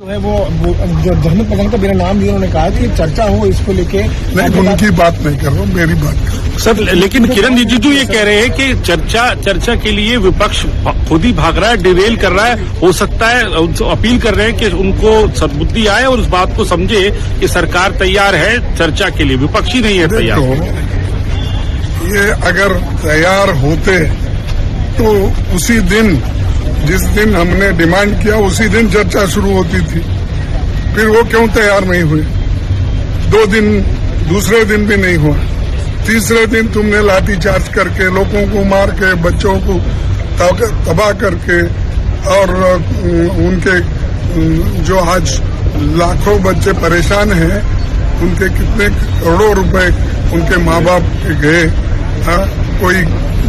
है वो जो जहमत पसंद का बिना नाम लिए उन्होंने कहा कि चर्चा हो इसको लेके। नहीं, उनकी बात नहीं कर रहा हूँ, मेरी बात कर रहा हूँ। सर, लेकिन किरण रिजिजू ये कह रहे हैं कि चर्चा के लिए विपक्ष खुद ही भाग रहा है, डिरेल कर रहा है। हो सकता है अपील कर रहे हैं कि उनको सद्बुद्धि आए और उस बात को समझे कि सरकार तैयार है चर्चा के लिए, विपक्ष ही नहीं है तैयार। ये अगर तैयार होते तो उसी दिन, जिस दिन हमने डिमांड किया उसी दिन चर्चा शुरू होती थी। फिर वो क्यों तैयार नहीं हुए? 2 दिन, दूसरे दिन भी नहीं हुआ। तीसरे दिन तुमने लाठीचार्ज करके, लोगों को मार के, बच्चों को तबाह करके, और उनके जो आज लाखों बच्चे परेशान हैं, उनके कितने करोड़ों रुपए उनके माँ बाप के गए। कोई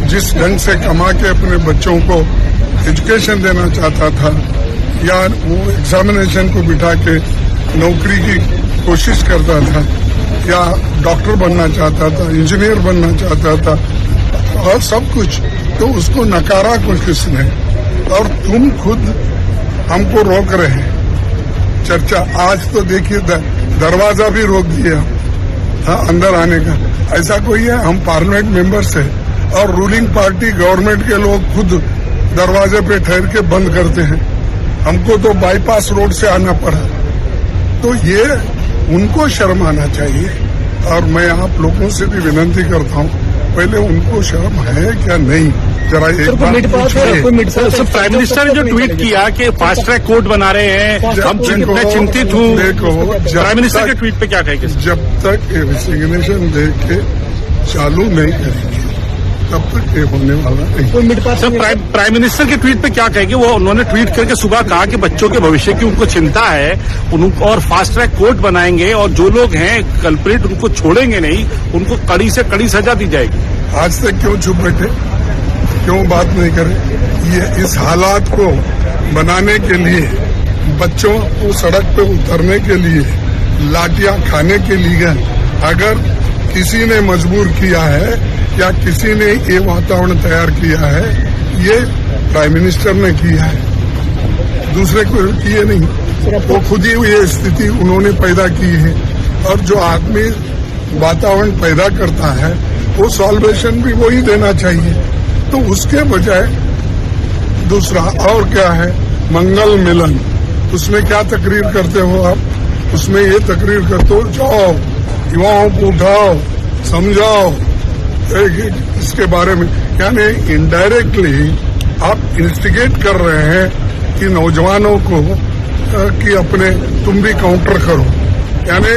जिस ढंग से कमा के अपने बच्चों को एजुकेशन देना चाहता था, या वो एग्जामिनेशन को बिठा के नौकरी की कोशिश करता था, या डॉक्टर बनना चाहता था, इंजीनियर बनना चाहता था, और सब कुछ, तो उसको नकारा कुछ किसने? और तुम खुद हमको रोक रहे हैं चर्चा। आज तो देखिए दरवाजा भी रोक दिया अंदर आने का। ऐसा कोई है? हम पार्लियामेंट मेंबर्स है और रूलिंग पार्टी गवर्नमेंट के लोग खुद दरवाजे पे ठहर के बंद करते हैं। हमको तो बाईपास रोड से आना पड़ा। तो ये उनको शर्म आना चाहिए। और मैं आप लोगों से भी विनती करता हूँ, पहले उनको शर्म है क्या नहीं, जरा एक बार पूछिए। सर, प्राइम मिनिस्टर ने जो ट्वीट किया कि फास्ट ट्रैक कोर्ट बना रहे हैं, हम चिंतित हूँ। देखो, प्राइम मिनिस्टर के ट्वीट पे क्या कहेंगे? जब तक रेजिग्नेशन दे के चालू नहीं करेंगे तब तक ये होने वाला नहीं। सर, प्राइम मिनिस्टर के ट्वीट पे क्या कहेंगे? वो उन्होंने ट्वीट करके सुबह कहा कि बच्चों के भविष्य की उनको चिंता है, और फास्ट ट्रैक कोर्ट बनाएंगे, और जो लोग हैं कल्प्रिट उनको छोड़ेंगे नहीं, उनको कड़ी से कड़ी सजा दी जाएगी। आज तक क्यों चुप बैठे, क्यों बात नहीं करे? ये इस हालात को बनाने के लिए, बच्चों को सड़क पे उतरने के लिए, लाठियां खाने के लिए अगर किसी ने मजबूर किया है या किसी ने ये वातावरण तैयार किया है, ये प्राइम मिनिस्टर ने किया है, दूसरे को किए नहीं। वो खुद ही ये स्थिति उन्होंने पैदा की है। और जो आदमी वातावरण पैदा करता है वो सॉल्वेशन भी वही देना चाहिए। तो उसके बजाय दूसरा और क्या है, मंगल मिलन, उसमें क्या तकरीर करते हो आप? उसमें ये तकरीर करते हो, जाओ युवाओं को उठाओ, समझाओ इसके बारे में। यानी इनडायरेक्टली आप इंस्टिगेट कर रहे हैं कि नौजवानों को कि अपने तुम भी काउंटर करो। यानी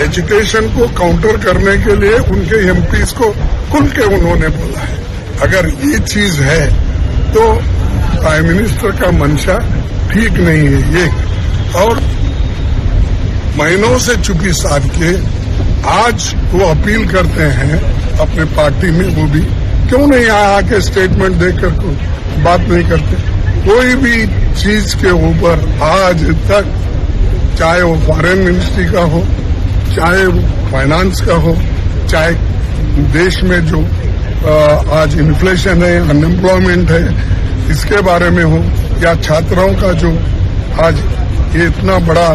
एजुकेशन को काउंटर करने के लिए उनके एमपीज को खुल के उन्होंने बोला है। अगर ये चीज है तो प्राइम मिनिस्टर का मंशा ठीक नहीं है ये। और महीनों से चुप्पी साध के आज वो अपील करते हैं अपने पार्टी में, वो भी क्यों नहीं आके स्टेटमेंट देकर बात नहीं करते? कोई भी चीज के ऊपर आज तक, चाहे वो फॉरेन मिनिस्ट्री का हो, चाहे वो फाइनेंस का हो, चाहे देश में जो आज इन्फ्लेशन है, अनएम्प्लॉयमेंट है, इसके बारे में हो, या छात्रों का जो आज ये इतना बड़ा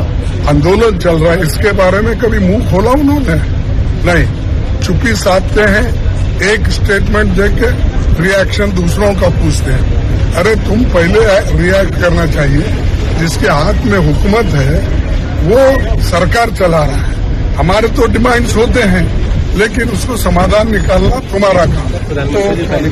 आंदोलन चल रहा है, इसके बारे में कभी मुंह खोला उन्होंने? नहीं, चुप्पी साधते हैं, एक स्टेटमेंट देके रिएक्शन दूसरों का पूछते हैं। अरे तुम पहले रिएक्ट करना चाहिए। जिसके हाथ में हुकूमत है वो सरकार चला रहा है। हमारे तो डिमांड्स होते हैं, लेकिन उसको समाधान निकालना तुम्हारा काम।